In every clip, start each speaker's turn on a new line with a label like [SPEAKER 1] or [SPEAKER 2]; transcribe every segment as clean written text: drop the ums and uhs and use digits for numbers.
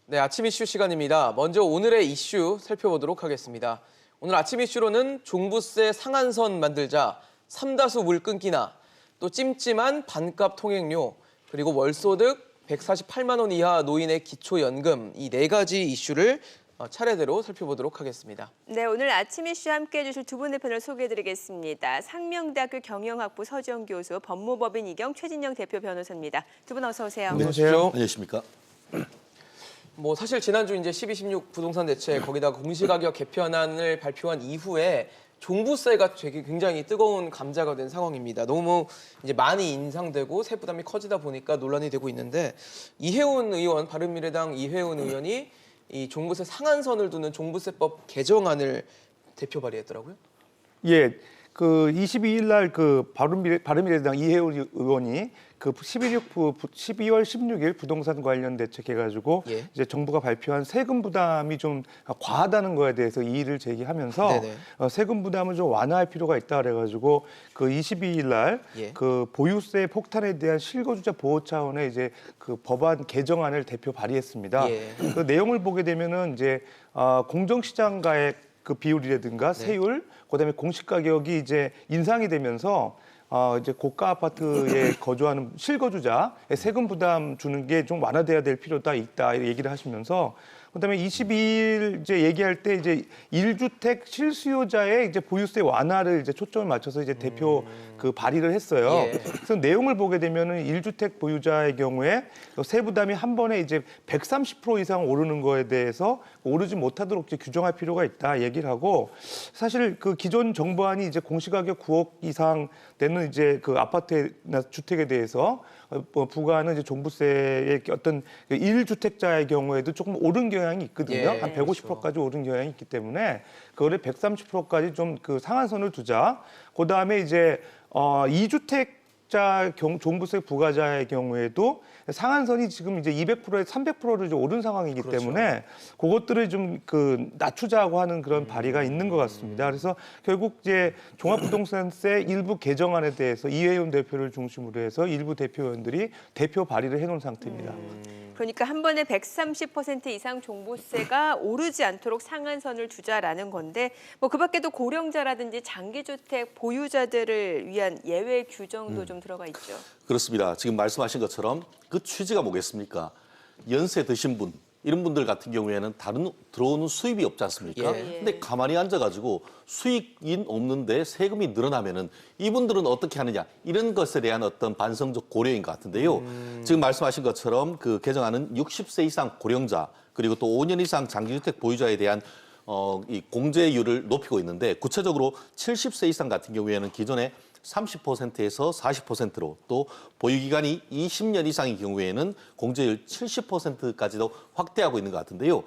[SPEAKER 1] 네, 아침 이슈 시간입니다. 먼저 오늘의 이슈 살펴보도록 하겠습니다. 오늘 아침 이슈로는 종부세 상한선 만들자, 삼다수 물 끊기나, 또 찜찜한 반값 통행료, 그리고 월소득 148만 원 이하 노인의 기초연금 이 네 가지 이슈를 차례대로 살펴보도록 하겠습니다.
[SPEAKER 2] 네, 오늘 아침 이슈 함께해 주실 두 분의 패널 소개해드리겠습니다. 상명대학교 경영학부 서지영 교수, 법무법인 이경 최진영 대표 변호사입니다. 두 분 어서 오세요.
[SPEAKER 1] 안녕하세요.
[SPEAKER 3] 안녕하십니까?
[SPEAKER 1] 사실 지난주 이제 12.16 부동산 대책 거기다가 공시가격 개편안을 발표한 이후에 종부세가 되게 굉장히 뜨거운 감자가 된 상황입니다. 너무 이제 많이 인상되고 세부담이 커지다 보니까 논란이 되고 있는데 이해운 의원, 바른미래당 이해운 의원이 이 종부세 상한선을 두는 종부세법 개정안을 대표 발의했더라고요.
[SPEAKER 4] 예, 그 22일 날 그 바른미래당 이해운 의원이 그 12월 16일 부동산 관련 대책해가지고
[SPEAKER 1] 예.
[SPEAKER 4] 이제 정부가 발표한 세금 부담이 좀 과하다는 거에 대해서 이의를 제기하면서
[SPEAKER 1] 네네.
[SPEAKER 4] 세금 부담을 좀 완화할 필요가 있다 그래가지고 그 22일 날
[SPEAKER 1] 예.
[SPEAKER 4] 그 보유세 폭탄에 대한 실거주자 보호 차원의 이제 그 법안 개정안을 대표 발의했습니다.
[SPEAKER 1] 예.
[SPEAKER 4] 그 내용을 보게 되면은 이제 공정시장가액 그 비율이라든가 세율, 그다음에 공시 가격이 이제 인상이 되면서 이제 고가 아파트에 거주하는 실거주자의 세금 부담 주는 게 좀 완화돼야 될 필요가 있다 얘기를 하시면서 그다음에 22일 이제 얘기할 때 이제 1주택 실수요자의 이제 보유세 완화를 이제 초점을 맞춰서 이제 대표 그 발의를 했어요.
[SPEAKER 1] 예.
[SPEAKER 4] 그래서 내용을 보게 되면은 1주택 보유자의 경우에 세부담이 한 번에 이제 130% 이상 오르는 거에 대해서 오르지 못하도록 이제 규정할 필요가 있다 얘기를 하고 사실 그 기존 정부안이 이제 공시가격 9억 이상 되는 이제 그 아파트나 주택에 대해서 부과하는 이제 종부세의 어떤 1주택자의 경우에도 조금 오른 경향이 있거든요.
[SPEAKER 1] 예,
[SPEAKER 4] 한 150%까지 오른 경향이 있기 때문에 그거를 130%까지 좀 그 상한선을 두자. 그다음에 이제 2주택자 종부세 부과자의 경우에도 상한선이 지금 이제 200%에 300%로 이제 오른 상황이기
[SPEAKER 1] 그렇죠.
[SPEAKER 4] 때문에 그것들을 좀 그 낮추자고 하는 그런 발의가 있는 것 같습니다. 그래서 결국 이제 종합부동산세 일부 개정안에 대해서 이해운 대표를 중심으로 해서 일부 대표위원들이 대표 발의를 해놓은 상태입니다.
[SPEAKER 2] 그러니까 한 번에 130% 이상 종부세가 오르지 않도록 상한선을 두자라는 건데 그 밖에도 고령자라든지 장기주택 보유자들을 위한 예외 규정도 좀 들어가 있죠.
[SPEAKER 3] 그렇습니다. 지금 말씀하신 것처럼 그 취지가 뭐겠습니까? 연세 드신 분, 이런 분들 같은 경우에는 다른 들어오는 수입이 없지 않습니까?
[SPEAKER 1] 예.
[SPEAKER 3] 근데 가만히 앉아가지고 수익이 없는데 세금이 늘어나면은 이분들은 어떻게 하느냐 이런 것에 대한 어떤 반성적 고려인 것 같은데요. 지금 말씀하신 것처럼 그 개정안은 60세 이상 고령자 그리고 또 5년 이상 장기주택 보유자에 대한 이 공제율을 높이고 있는데 구체적으로 70세 이상 같은 경우에는 기존에 30%에서 40%로 또 보유기간이 20년 이상의 경우에는 공제율 70%까지도 확대하고 있는 것 같은데요.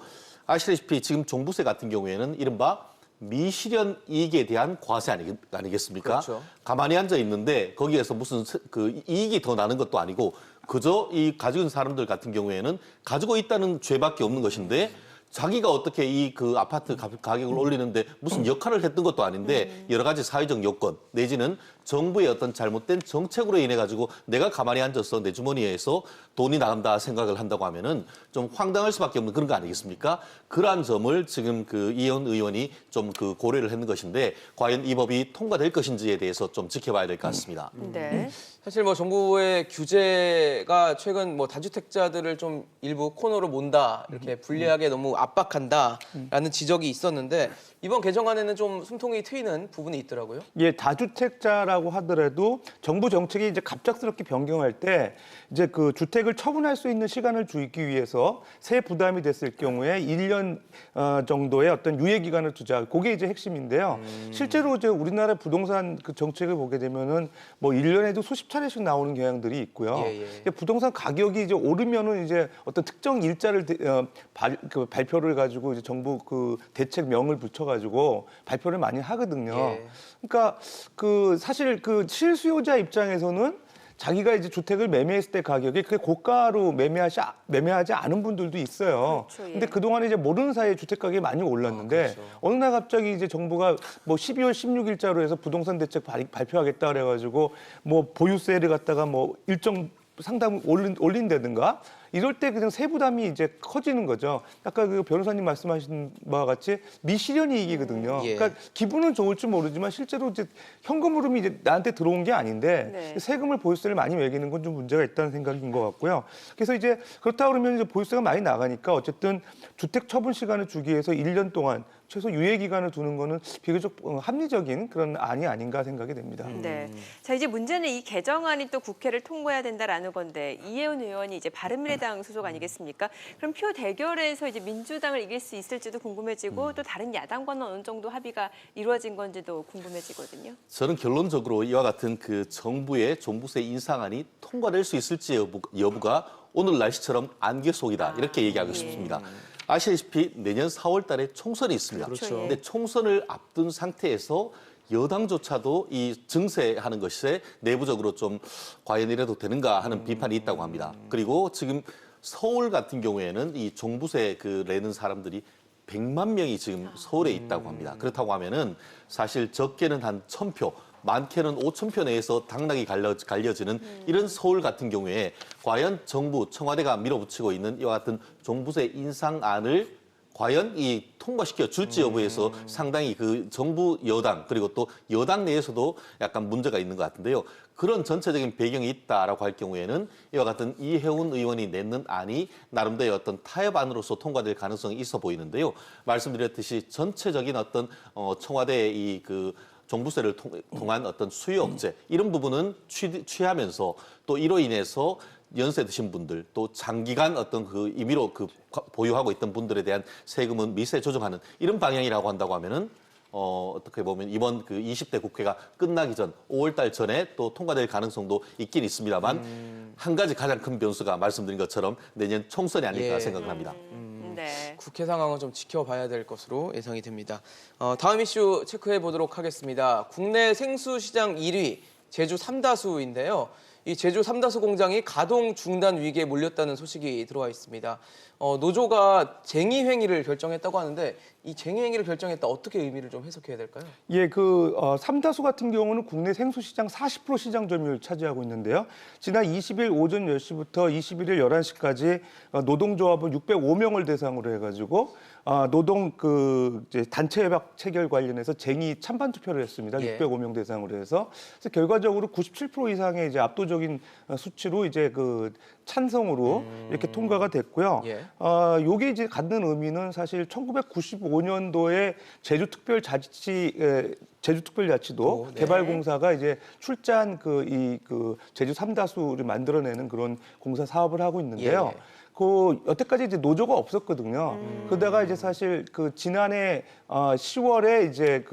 [SPEAKER 3] 아시다시피 지금 종부세 같은 경우에는 이른바 미실현 이익에 대한 과세 아니겠습니까?
[SPEAKER 1] 그렇죠.
[SPEAKER 3] 가만히 앉아 있는데 거기에서 무슨 그 이익이 더 나는 것도 아니고 그저 이 가지고 있는 사람들 같은 경우에는 가지고 있다는 죄밖에 없는 것인데 자기가 어떻게 이 그 아파트 가격을 올리는데 무슨 역할을 했던 것도 아닌데 여러 가지 사회적 요건 내지는 정부의 어떤 잘못된 정책으로 인해 가지고 내가 가만히 앉아서 내 주머니에서 돈이 나간다 생각을 한다고 하면은 좀 황당할 수밖에 없는 그런 거 아니겠습니까? 그러한 점을 지금 그 이해운 의원이 좀 그 고려를 했는 것인데 과연 이 법이 통과될 것인지에 대해서 좀 지켜봐야 될 것 같습니다.
[SPEAKER 2] 네.
[SPEAKER 1] 사실 정부의 규제가 최근 다주택자들을 좀 일부 코너로 몬다, 이렇게 불리하게 너무 압박한다라는 지적이 있었는데 이번 개정안에는 좀 숨통이 트이는 부분이 있더라고요.
[SPEAKER 4] 예, 다주택자라고 하더라도 정부 정책이 이제 갑작스럽게 변경할 때 이제 그 주택을 처분할 수 있는 시간을 주기 위해서 세 부담이 됐을 경우에 1년 정도의 어떤 유예 기간을 두자. 그게 이제 핵심인데요. 실제로 이제 우리나라 부동산 그 정책을 보게 되면은 1년에도 수십 차례씩 나오는 경향들이 있고요.
[SPEAKER 1] 예.
[SPEAKER 4] 부동산 가격이 이제 오르면은 이제 어떤 특정 일자를 발표를 가지고 이제 정부 그 대책명을 붙여가지고 발표를 많이 하거든요.
[SPEAKER 1] 예.
[SPEAKER 4] 그러니까 그 사실 그 실수요자 입장에서는 자기가 이제 주택을 매매했을 때 가격이 그게 고가로 매매하지 않은 분들도 있어요.
[SPEAKER 2] 그렇죠, 예.
[SPEAKER 4] 근데 그동안에 이제 모르는 사이에 주택 가격이 많이 올랐는데
[SPEAKER 1] 그렇죠.
[SPEAKER 4] 어느 날 갑자기 이제 정부가 12월 16일자로 해서 부동산 대책 발표하겠다 그래가지고 보유세를 갖다가 일정 상당 올린다든가 이럴 때 그냥 세부담이 이제 커지는 거죠. 아까 그 변호사님 말씀하신 바와 같이 미실현 이익이거든요.
[SPEAKER 1] 예.
[SPEAKER 4] 그러니까 기분은 좋을지 모르지만 실제로 이제 현금 흐름이 이제 나한테 들어온 게 아닌데
[SPEAKER 2] 네.
[SPEAKER 4] 세금을 보유세를 많이 매기는 건 좀 문제가 있다는 생각인 것 같고요. 그래서 이제 그렇다 그러면 이제 보유세가 많이 나가니까 어쨌든 주택 처분 시간을 주기 위해서 1년 동안 최소 유예 기간을 두는 거는 비교적 합리적인 그런 안이 아닌가 생각이 됩니다.
[SPEAKER 2] 네. 자, 이제 문제는 이 개정안이 또 국회를 통과해야 된다라는 건데 이혜훈 의원이 이제 바른미래당 소속 아니겠습니까? 그럼 표 대결에서 이제 민주당을 이길 수 있을지도 궁금해지고 또 다른 야당과는 어느 정도 합의가 이루어진 건지도 궁금해지거든요.
[SPEAKER 3] 저는 결론적으로 이와 같은 그 정부의 종부세 인상안이 통과될 수 있을지 여부가 오늘 날씨처럼 안개 속이다 이렇게 얘기하고 싶습니다. 아시다시피 내년 4월 달에 총선이 있습니다.
[SPEAKER 2] 그렇죠.
[SPEAKER 3] 근데 총선을 앞둔 상태에서 여당조차도 이 증세하는 것에 내부적으로 좀 과연 이래도 되는가 하는 비판이 있다고 합니다. 그리고 지금 서울 같은 경우에는 이 종부세 내는 사람들이 100만 명이 지금 서울에 있다고 합니다. 그렇다고 하면은 사실 적게는 한 1,000표, 많게는 5,000표 내에서 당락이 갈려지는 이런 서울 같은 경우에 과연 정부, 청와대가 밀어붙이고 있는 이와 같은 종부세 인상안을 과연 이 통과시켜 줄지 여부에서 상당히 그 정부 여당 그리고 또 여당 내에서도 약간 문제가 있는 것 같은데요. 그런 전체적인 배경이 있다라고 할 경우에는 이와 같은 이혜훈 의원이 내는 안이 나름대로 어떤 타협안으로서 통과될 가능성이 있어 보이는데요. 말씀드렸듯이 전체적인 어떤 청와대의 이 종부세를 통한 어떤 수요 억제 이런 부분은 취하면서 또 이로 인해서 연세 드신 분들 또 장기간 어떤 임의로 보유하고 있던 분들에 대한 세금은 미세 조정하는 이런 방향이라고 한다고 하면은 어떻게 보면 이번 20대 국회가 끝나기 전 5월 달 전에 또 통과될 가능성도 있긴 있습니다만 한 가지 가장 큰 변수가 말씀드린 것처럼 내년 총선이 아닐까
[SPEAKER 1] 예.
[SPEAKER 3] 생각을 합니다.
[SPEAKER 2] 네.
[SPEAKER 1] 국회 상황은 좀 지켜봐야 될 것으로 예상이 됩니다. 다음 이슈 체크해 보도록 하겠습니다. 국내 생수 시장 1위 제주 삼다수인데요. 이 제주 삼다수 공장이 가동 중단 위기에 몰렸다는 소식이 들어와 있습니다. 노조가 쟁의 행위를 결정했다고 하는데 이 쟁의 행위를 결정했다 어떻게 의미를 좀 해석해야 될까요?
[SPEAKER 4] 예, 삼다수 같은 경우는 국내 생수 시장 40% 시장 점유율을 차지하고 있는데요. 지난 20일 오전 10시부터 21일 11시까지 노동조합은 605명을 대상으로 해가지고 노동 이제 단체 협약 체결 관련해서 쟁의 찬반 투표를 했습니다.
[SPEAKER 1] 예.
[SPEAKER 4] 605명 대상으로 해서 그래서 결과적으로 97% 이상의 이제 압도적인 수치로 이제 찬성으로 이렇게 통과가 됐고요.
[SPEAKER 1] 예.
[SPEAKER 4] 요게 이제 갖는 의미는 사실 1995년도에 제주특별자치도
[SPEAKER 1] 네.
[SPEAKER 4] 개발공사가 이제 출자한 제주 삼다수를 만들어내는 그런 공사 사업을 하고 있는데요.
[SPEAKER 1] 예.
[SPEAKER 4] 여태까지 이제 노조가 없었거든요. 그러다가 이제 사실 지난해 10월에 이제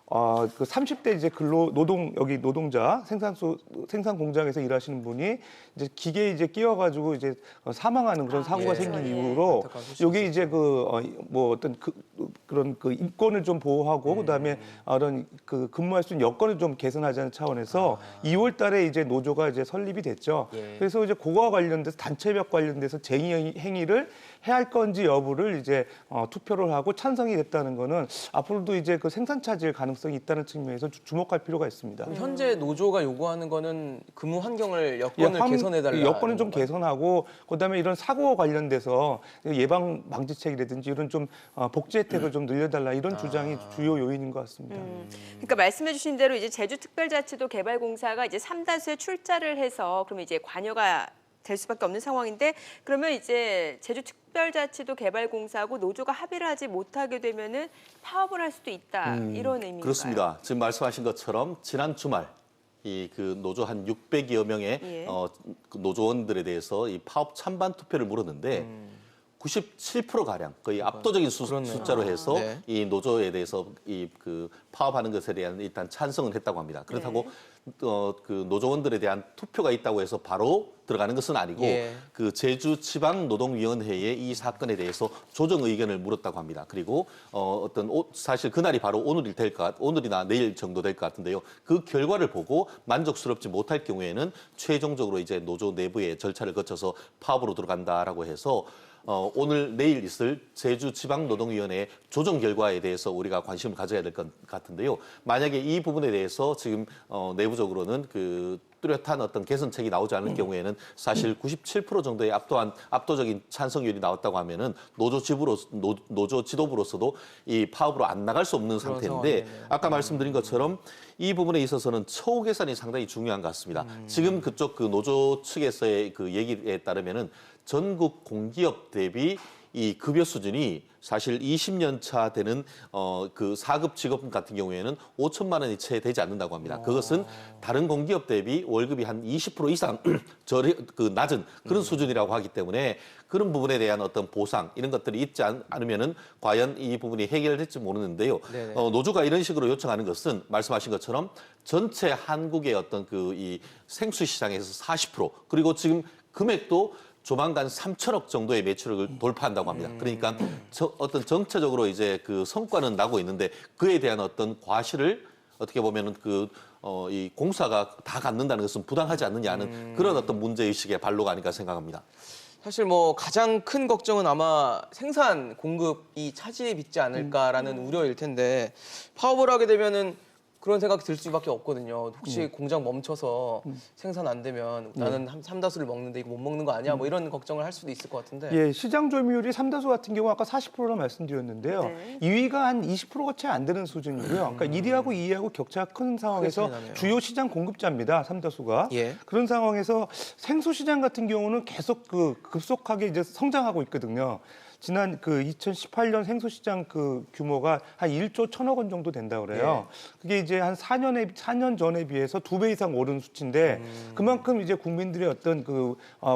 [SPEAKER 4] 30대 이제 노동자 생산 공장에서 일하시는 분이 이제 기계에 이제 끼어가지고 이제 사망하는 그런 사고가
[SPEAKER 1] 예.
[SPEAKER 4] 생긴
[SPEAKER 2] 예.
[SPEAKER 4] 이후로
[SPEAKER 1] 안타까운 소식이
[SPEAKER 4] 여기 이제 그런 인권을 좀 보호하고 그다음에 이런 근무할 수 있는 여건을 좀 개선하자는 차원에서 2월달에 이제 노조가 이제 설립이 됐죠.
[SPEAKER 1] 예.
[SPEAKER 4] 그래서 이제 그거와 관련돼서 단체협약 관련돼서 쟁의 행위를 해야 할 건지 여부를 이제 투표를 하고 찬성이 됐다는 거는 앞으로도 이제 생산 차질 가능성이 있다는 측면에서 주목할 필요가 있습니다.
[SPEAKER 1] 현재 노조가 요구하는 거는 근무 환경을 여건을 개선해달라.
[SPEAKER 4] 여건을 좀 개선하고 그다음에 이런 사고와 관련돼서 예방 방지책이라든지 이런 좀 복지 혜택을 좀 늘려달라 이런 주장이 주요 요인인 것 같습니다.
[SPEAKER 2] 그러니까 말씀해주신 대로 이제 제주특별자치도 개발공사가 이제 삼다수에 출자를 해서 그러면 이제 관여가 될 수밖에 없는 상황인데 그러면 이제 제주특별자치도 개발공사하고 노조가 합의를 하지 못하게 되면은 파업을 할 수도 있다 이런 의미인가요?
[SPEAKER 3] 그렇습니다. 지금 말씀하신 것처럼 지난 주말 노조 한 600여 명의
[SPEAKER 2] 예.
[SPEAKER 3] 노조원들에 대해서 이 파업 찬반 투표를 물었는데 97%가량 거의 압도적인
[SPEAKER 1] 그렇네요.
[SPEAKER 3] 숫자로 해서
[SPEAKER 1] 네.
[SPEAKER 3] 이 노조에 대해서 파업하는 것에 대한 일단 찬성을 했다고 합니다. 그렇다고 노조원들에 대한 투표가 있다고 해서 바로 들어가는 것은 아니고
[SPEAKER 1] 예.
[SPEAKER 3] 제주지방노동위원회에 이 사건에 대해서 조정 의견을 물었다고 합니다. 그리고 사실 그날이 바로 오늘이나 내일 정도 될 것 같은데요. 그 결과를 보고 만족스럽지 못할 경우에는 최종적으로 이제 노조 내부의 절차를 거쳐서 파업으로 들어간다라고 해서 오늘 내일 있을 제주지방노동위원회 조정 결과에 대해서 우리가 관심을 가져야 될 것 같은데요. 만약에 이 부분에 대해서 지금 내부적으로는 뚜렷한 어떤 개선책이 나오지 않을 경우에는 사실 97% 정도의 압도적인 찬성률이 나왔다고 하면은 노조 지도부로서도 이 파업으로 안 나갈 수 없는 상태인데 아까 말씀드린 것처럼 이 부분에 있어서는 처우 개선이 상당히 중요한 것 같습니다. 지금 그쪽 노조 측에서의 그 얘기에 따르면은 전국 공기업 대비 이 급여 수준이 사실 20년 차 되는 그 4급 직업 같은 경우에는 5천만 원이 채 되지 않는다고 합니다. 그것은 다른 공기업 대비 월급이 한 20% 이상 낮은 그런 수준이라고 하기 때문에 그런 부분에 대한 어떤 보상 이런 것들이 있지 않으면은 과연 이 부분이 해결될지 모르는데요. 노조가 이런 식으로 요청하는 것은 말씀하신 것처럼 전체 한국의 어떤 이 생수 시장에서 40% 그리고 지금 금액도 조만간 3천억 정도의 매출을 돌파한다고 합니다. 그러니까 어떤 정체적으로 이제 그 성과는 나고 있는데 그에 대한 어떤 과실을 어떻게 보면은 이 공사가 다 갖는다는 것은 부당하지 않느냐는 그런 어떤 문제의식의 발로가 아닌가 생각합니다.
[SPEAKER 1] 사실 뭐 가장 큰 걱정은 아마 생산 공급이 차질이 빚지 않을까라는 우려일 텐데 파업을 하게 되면은 그런 생각이 들 수밖에 없거든요. 혹시 공장 멈춰서 생산 안 되면 나는 삼다수를 먹는데 이거 못 먹는 거 아니야? 뭐 이런 걱정을 할 수도 있을 것 같은데.
[SPEAKER 4] 예, 시장 점유율이 삼다수 같은 경우 아까 40%라 말씀드렸는데요.
[SPEAKER 2] 네.
[SPEAKER 4] 2위가 한 20%가 채 안 되는 수준이고요. 그러니까 1위하고 2위하고 격차가 큰 상황에서
[SPEAKER 1] 차이 나네요.
[SPEAKER 4] 주요 시장 공급자입니다. 삼다수가.
[SPEAKER 1] 예.
[SPEAKER 4] 그런 상황에서 생수 시장 같은 경우는 계속 급속하게 이제 성장하고 있거든요. 지난 2018년 생수시장 규모가 한 1조 1천억 원 정도 된다 그래요. 그게 이제 한 4년 전에 비해서 2배 이상 오른 수치인데 그만큼 이제 국민들의 어떤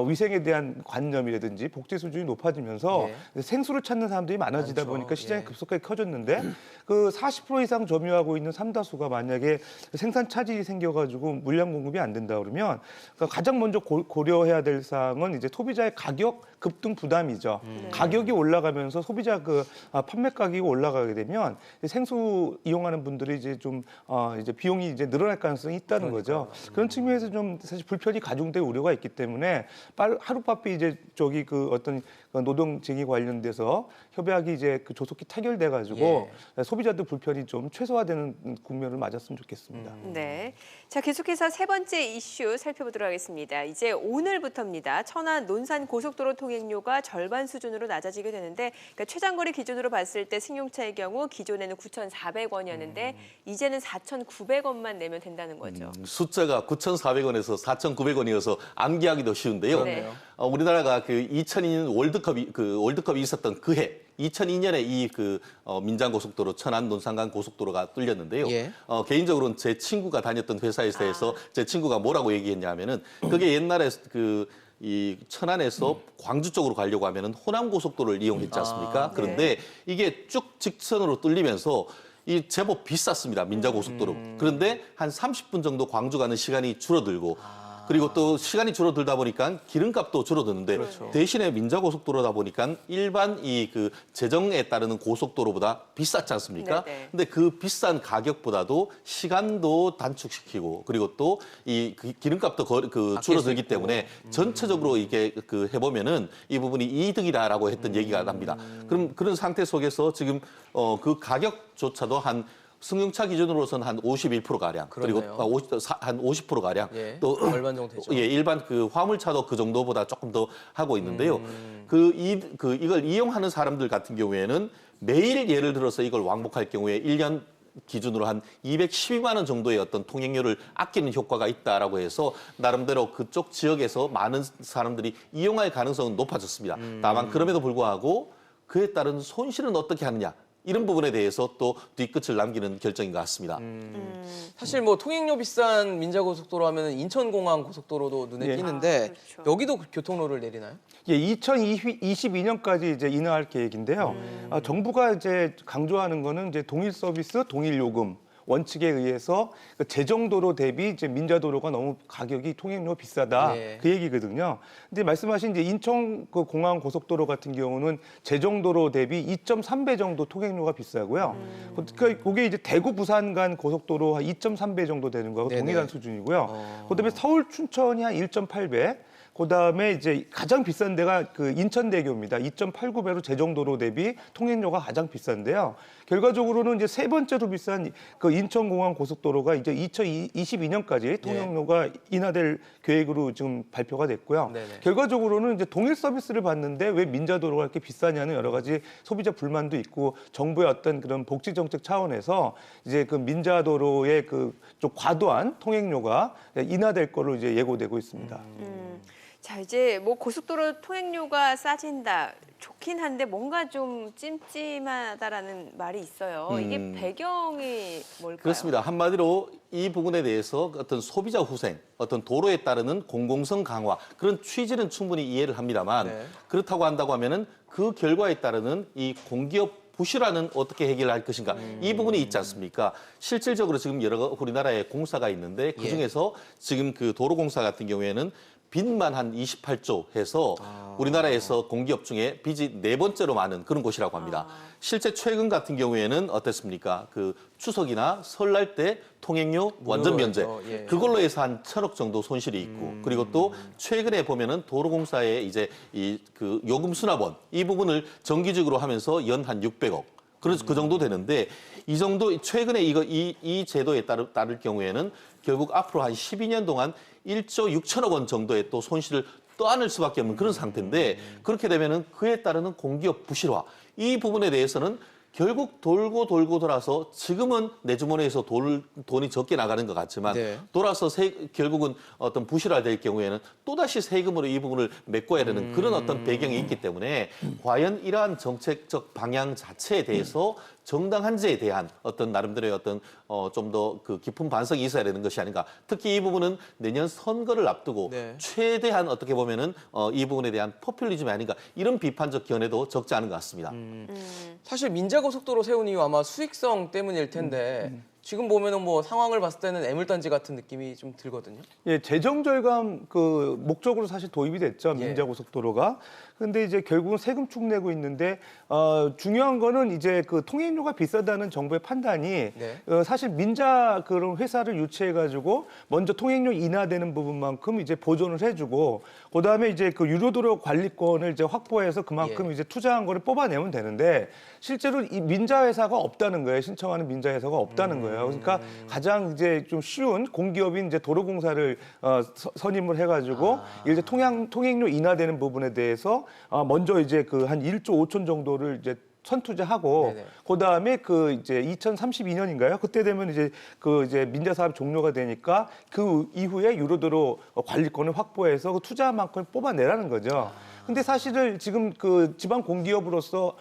[SPEAKER 4] 위생에 대한 관념이라든지 복지 수준이 높아지면서 생수를 찾는 사람들이 많아지다
[SPEAKER 1] 많죠.
[SPEAKER 4] 보니까 시장이 급속하게 커졌는데 그 40% 이상 점유하고 있는 삼다수가 만약에 생산 차질이 생겨가지고 물량 공급이 안 된다 그러면 그러니까 가장 먼저 고려해야 될 사항은 이제 소비자의 가격 급등 부담이죠. 가격이 올라가면서 소비자 판매 가격이 올라가게 되면 생수 이용하는 분들이 이제 좀 이제 비용이 이제 늘어날 가능성이 있다는 거죠. 그런 측면에서 좀 사실 불편이 가중될 우려가 있기 때문에 하루바삐 이제 어떤 노동 쟁의 관련돼서 협약이 이제 조속히 타결돼 가지고 소비자들 불편이 좀 최소화되는 국면을 맞았으면 좋겠습니다.
[SPEAKER 2] 네. 자, 계속해서 세 번째 이슈 살펴보도록 하겠습니다. 이제 오늘부터입니다. 천안 논산 고속도로 통행료가 절반 수준으로 낮아지게 되는데 그러니까 최장거리 기준으로 봤을 때 승용차의 경우 기존에는 9,400원이었는데 이제는 4,900원만 내면 된다는 거죠.
[SPEAKER 3] 숫자가 9,400원에서 4,900원이어서 암기하기도 쉬운데요.
[SPEAKER 2] 네.
[SPEAKER 3] 우리나라가 2002년 월드컵이 있었던 그해 2002년에 이 민장고속도로 천안 논산간 고속도로가 뚫렸는데요. 개인적으로는 제 친구가 다녔던 회사에서 해서 제 친구가 뭐라고 얘기했냐면은 그게 옛날에 이 천안에서 광주 쪽으로 가려고 하면은 호남 고속도로를 이용했지 않습니까? 그런데 이게 쭉 직선으로 뚫리면서 이 제법 비쌌습니다. 민자고속도로. 그런데 한 30분 정도 광주 가는 시간이 줄어들고 그리고 또 시간이 줄어들다 보니까 기름값도 줄어드는데 대신에 민자고속도로다 보니까 일반 재정에 따르는 고속도로보다 비쌌지 않습니까? 근데 그 비싼 가격보다도 시간도 단축시키고 그리고 또 이 기름값도 줄어들기 때문에 전체적으로 이게 해보면은 이 부분이 이득이다라고 했던 얘기가 납니다. 그럼 그런 상태 속에서 지금 그 가격조차도 한 승용차 기준으로서는 한 51%가량, 그리고 한 50%가량, 또
[SPEAKER 1] 절반 정도 되죠.
[SPEAKER 3] 일반 화물차도 그 정도보다 조금 더 하고 있는데요. 이걸 이용하는 사람들 같은 경우에는 매일 예를 들어서 이걸 왕복할 경우에 1년 기준으로 한 212만 원 정도의 어떤 통행료를 아끼는 효과가 있다라고 해서 나름대로 그쪽 지역에서 많은 사람들이 이용할 가능성은 높아졌습니다. 다만 그럼에도 불구하고 그에 따른 손실은 어떻게 하느냐. 이런 부분에 대해서 또 뒤끝을 남기는 결정인 것 같습니다.
[SPEAKER 1] 사실 뭐 통행료 비싼 민자고속도로 하면 인천공항 고속도로도 눈에 띄는데 여기도 교통료를 내리나요?
[SPEAKER 4] 2022년까지 이제 인하할 계획인데요. 정부가 이제 강조하는 거는 이제 동일 서비스, 동일 요금. 원칙에 의해서 제정도로 대비 이제 민자도로가 너무 가격이 통행료 비싸다 그 얘기거든요. 근데 말씀하신 이제 인천 공항 고속도로 같은 경우는 제정도로 대비 2.3배 정도 통행료가 비싸고요. 그러니까 그게 이제 대구 부산 간 고속도로 한 2.3배 정도 되는 거하고 동일한 수준이고요. 그다음에 서울 춘천이 한 1.8배. 그다음에 이제 가장 비싼 데가 그 인천대교입니다. 2.89배로 제정도로 대비 통행료가 가장 비싼데요. 결과적으로는 이제 세 번째로 비싼 그 인천공항 고속도로가 이제 2022년까지 통행료가 인하될 계획으로 지금 발표가 됐고요.
[SPEAKER 1] 네네.
[SPEAKER 4] 결과적으로는 이제 동일 서비스를 받는데 왜 민자도로가 이렇게 비싸냐는 여러 가지 소비자 불만도 있고 정부의 어떤 그런 복지 정책 차원에서 이제 그 민자도로의 그 좀 과도한 통행료가 인하될 거로 이제 예고되고 있습니다.
[SPEAKER 2] 자, 이제 뭐 고속도로 통행료가 싸진다. 좋긴 한데 뭔가 좀 찜찜하다라는 말이 있어요. 이게 배경이 뭘까요?
[SPEAKER 3] 그렇습니다. 한마디로 이 부분에 대해서 어떤 소비자 후생, 어떤 도로에 따르는 공공성 강화 그런 취지는 충분히 이해를 합니다만
[SPEAKER 1] 네.
[SPEAKER 3] 그렇다고 한다고 하면은 그 결과에 따르는 이 공기업 부실화는 어떻게 해결할 것인가 이 부분이 있지 않습니까? 실질적으로 지금 여러 우리나라에 공사가 있는데 그 중에서 지금 그 도로공사 같은 경우에는 빚만 한 28조 해서 우리나라에서 공기업 중에 빚이 네 번째로 많은 그런 곳이라고 합니다. 실제 최근 같은 경우에는 어땠습니까? 그 추석이나 설날 때 통행료 완전 면제.
[SPEAKER 1] 무료죠. 예.
[SPEAKER 3] 그걸로 해서 한 1,000억 정도 손실이 있고 그리고 또 최근에 보면은 도로공사의 이제 이 그 요금 수납원 이 부분을 정기적으로 하면서 연 한 600억. 그래서 그 정도 되는데 이 정도 최근에 이 제도에 따를 경우에는 결국 앞으로 한 12년 동안 1조 6천억 원 정도의 또 손실을 떠안을 수밖에 없는 그런 상태인데 그렇게 되면은 그에 따르는 공기업 부실화 이 부분에 대해서는 결국 돌고 돌아서 지금은 내 주머니에서 돈이 적게 나가는 것 같지만
[SPEAKER 1] 네.
[SPEAKER 3] 돌아서 결국은 어떤 부실화될 경우에는 또다시 세금으로 이 부분을 메꿔야 되는 그런 어떤 배경이 있기 때문에 과연 이러한 정책적 방향 자체에 대해서 정당한지에 대한 어떤 나름대로의 어떤 좀 더 그 깊은 반성이 있어야 되는 것이 아닌가. 특히 이 부분은 내년 선거를 앞두고
[SPEAKER 1] 네.
[SPEAKER 3] 최대한 어떻게 보면은 이 부분에 대한 포퓰리즘이 아닌가 이런 비판적 견해도 적지 않은 것 같습니다.
[SPEAKER 1] 사실 민자고속도로 세운 이유 아마 수익성 때문일 텐데 지금 보면은 뭐 상황을 봤을 때는 애물단지 같은 느낌이 좀 들거든요.
[SPEAKER 4] 예, 재정 절감 그 목적으로 사실 도입이 됐죠.
[SPEAKER 1] 예.
[SPEAKER 4] 민자고속도로가. 근데 이제 결국은 세금 축내고 있는데 중요한 거는 이제 그 통행료가 비싸다는 정부의 판단이
[SPEAKER 1] 네.
[SPEAKER 4] 사실 민자 그런 회사를 유치해 가지고 먼저 통행료 인하되는 부분만큼 이제 보존을 해주고 그다음에 이제 그 유료도로 관리권을 이제 확보해서 그만큼
[SPEAKER 1] 예.
[SPEAKER 4] 이제 투자한 거를 뽑아내면 되는데 실제로 이 민자 회사가 없다는 거예요. 신청하는 민자 회사가 없다는 거예요. 그러니까 가장 이제 좀 쉬운 공기업인 이제 도로공사를 선임을 해가지고 이제 통행료 인하되는 부분에 대해서 먼저 이제 그 한 1조 5천 정도를 이제 선투자하고
[SPEAKER 1] 네네.
[SPEAKER 4] 그다음에 그 이제 2032년인가요? 그때 되면 이제 그 이제 민자 사업 종료가 되니까 그 이후에 유로도로 관리권을 확보해서 그 투자한 만큼 뽑아내라는 거죠. 근데 사실은 지금 그 지방 공기업으로서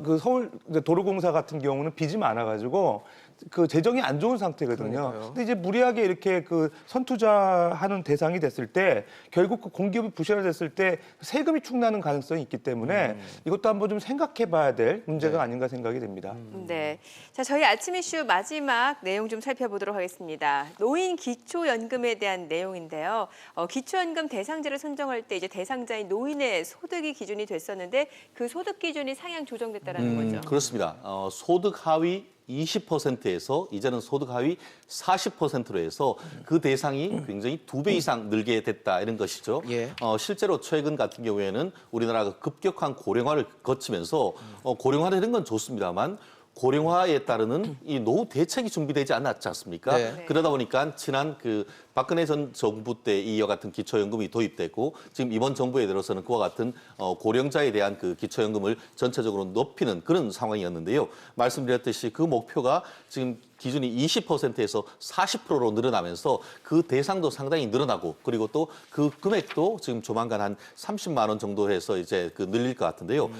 [SPEAKER 4] 그 서울 도로공사 같은 경우는 빚이 많아가지고 그 재정이 안 좋은 상태거든요.
[SPEAKER 1] 그러니까요.
[SPEAKER 4] 근데 이제 무리하게 이렇게 그 선투자하는 대상이 됐을 때 결국 그 공기업이 부실화됐을 때 세금이 축나는 가능성이 있기 때문에 이것도 한번 좀 생각해봐야 될 문제가
[SPEAKER 1] 네.
[SPEAKER 4] 아닌가 생각이 됩니다.
[SPEAKER 2] 네. 자, 저희 아침 이슈 마지막 내용 좀 살펴보도록 하겠습니다. 노인 기초연금에 대한 내용인데요. 기초연금 대상자를 선정할 때 이제 대상자인 노인의 소득이 기준이 됐었는데 그 소득 기준이 상향 조정됐다라는 거죠.
[SPEAKER 3] 그렇습니다. 소득 하위 20%에서 이제는 소득 하위 40%로 해서 그 대상이 굉장히 2배 이상 늘게 됐다 이런 것이죠.
[SPEAKER 1] 예.
[SPEAKER 3] 실제로 최근 같은 경우에는 우리나라가 급격한 고령화를 거치면서 고령화를 건 좋습니다만 고령화에 따르는 이 노후 대책이 준비되지 않았지 않습니까?
[SPEAKER 1] 네.
[SPEAKER 3] 그러다 보니까 지난 그 박근혜 전 정부 때 이와 같은 기초연금이 도입됐고 지금 이번 정부에 들어서는 그와 같은 고령자에 대한 그 기초연금을 전체적으로 높이는 그런 상황이었는데요. 말씀드렸듯이 그 목표가 지금 기준이 20%에서 40%로 늘어나면서 그 대상도 상당히 늘어나고 그리고 또 그 금액도 지금 조만간 한 30만 원 정도 해서 이제 그 늘릴 것 같은데요.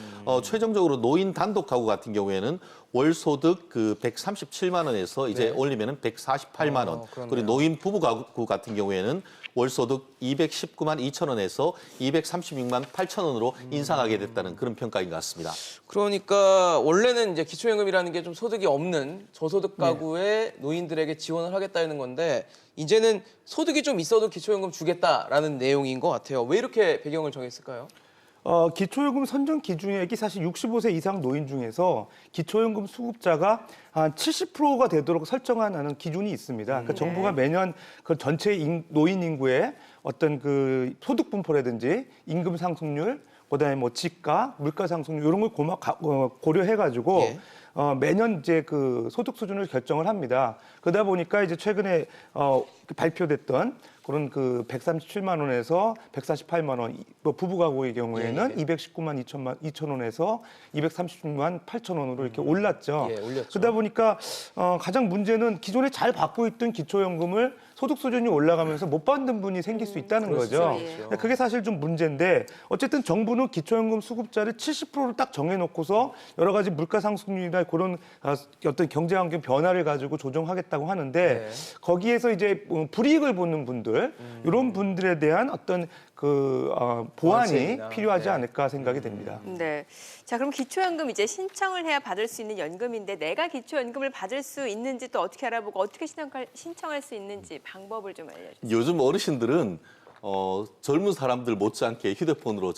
[SPEAKER 3] 최종적으로 노인 단독 가구 같은 경우에는 월 소득 그 137만 원에서 이제
[SPEAKER 1] 네.
[SPEAKER 3] 올리면은 148만 원.
[SPEAKER 1] 그렇네요.
[SPEAKER 3] 그리고 노인 부부 가구 같은 경우에는 월 소득 219만 2천 원에서 236만 8천 원으로 인상하게 됐다는 그런 평가인 것 같습니다.
[SPEAKER 1] 그러니까 원래는 이제 기초연금이라는 게 좀 소득이 없는 저소득 가구의 노인들에게 지원을 하겠다는 건데 이제는 소득이 좀 있어도 기초연금 주겠다라는 내용인 것 같아요. 왜 이렇게 배경을 정했을까요?
[SPEAKER 4] 기초연금 선정 기준액이 사실 65세 이상 노인 중에서 기초연금 수급자가 한 70%가 되도록 설정하는 기준이 있습니다. 그러니까 정부가 매년 그 전체 노인 인구의 어떤 그 소득 분포라든지 임금 상승률, 그다음에 뭐 집가, 물가 상승률 이런 걸 고려해가지고
[SPEAKER 1] 예.
[SPEAKER 4] 매년 이제 그 소득 수준을 결정을 합니다. 그러다 보니까 이제 최근에 발표됐던 그런 그 137만 원에서 148만 원, 뭐 부부 가구의 경우에는 219만 2천 원에서 236만 8천 원으로 이렇게 올랐죠.
[SPEAKER 1] 예, 올렸죠.
[SPEAKER 4] 그러다 보니까 가장 문제는 기존에 잘 받고 있던 기초연금을 소득 수준이 올라가면서 못 받는 분이 생길 수 있다는
[SPEAKER 1] 그럴 수
[SPEAKER 4] 거죠.
[SPEAKER 1] 있죠.
[SPEAKER 4] 그게 사실 좀 문제인데 어쨌든 정부는 기초연금 수급자를 70%를 딱 정해놓고서 여러 가지 물가 상승률이나 그런 어떤 경제 환경 변화를 가지고 조정하겠다고 하는데 거기에서 이제 불이익을 보는 분들 이런 분들에 대한 어떤 그 보완이
[SPEAKER 1] 보완책이나,
[SPEAKER 4] 필요하지 않을까 생각이 됩니다.
[SPEAKER 2] 네. 자, 그럼 기초연금 이제 신청을 해야 받을 수 있는 연금인데 내가 기초연금을 받을 수 있는지 또 어떻게 알아보고 어떻게 신청할 수 있는지 방법을 좀 알려주세요.
[SPEAKER 3] 요즘 어르신들은 젊은 사람들 못지않게 휴대폰으로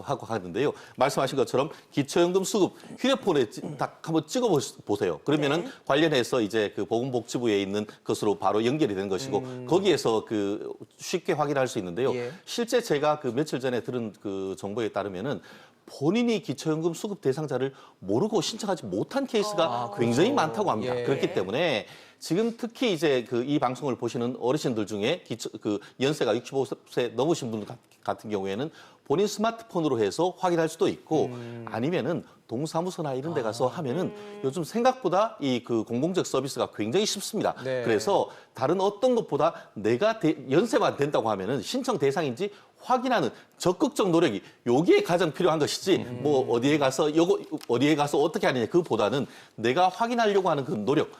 [SPEAKER 3] 하고 하는데요. 말씀하신 것처럼 기초연금 수급 휴대폰에 딱 한번 찍어 보세요. 그러면은 관련해서 이제 그 보건복지부에 있는 것으로 바로 연결이 되는 것이고 거기에서 그 쉽게 확인할 수 있는데요.
[SPEAKER 1] 예.
[SPEAKER 3] 실제 제가 그 며칠 전에 들은 그 정보에 따르면은 본인이 기초연금 수급 대상자를 모르고 신청하지 못한 케이스가 굉장히 많다고 합니다.
[SPEAKER 1] 예.
[SPEAKER 3] 그렇기 때문에 지금 특히 이제 그 이 방송을 보시는 어르신들 중에 그 연세가 65세 넘으신 분 같은 경우에는 본인 스마트폰으로 해서 확인할 수도 있고 아니면은 동사무소나 이런 데 가서 하면은 요즘 생각보다 이 그 공공적 서비스가 굉장히 쉽습니다.
[SPEAKER 1] 네.
[SPEAKER 3] 그래서 다른 어떤 것보다 내가 연세만 된다고 하면은 신청 대상인지 확인하는 적극적 노력이 여기에 가장 필요한 것이지 뭐 어디에 가서 어떻게 하느냐 그보다는 내가 확인하려고 하는 그 노력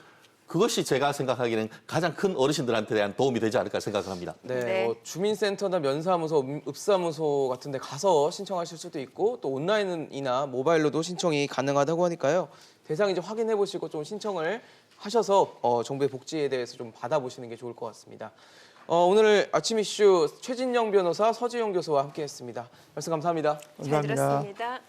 [SPEAKER 3] 그것이 제가 생각하기에는 가장 큰 어르신들한테 대한 도움이 되지 않을까 생각을 합니다.
[SPEAKER 1] 네,
[SPEAKER 2] 네.
[SPEAKER 1] 뭐 주민센터나 면사무소, 읍사무소 같은 데 가서 신청하실 수도 있고 또 온라인이나 모바일로도 신청이 가능하다고 하니까요. 대상 이제 확인해 보시고 좀 신청을 하셔서 정부의 복지에 대해서 좀 받아보시는 게 좋을 것 같습니다. 오늘 아침 이슈 최진영 변호사, 서지용 교수와 함께했습니다. 말씀 감사합니다.
[SPEAKER 2] 잘 들었습니다.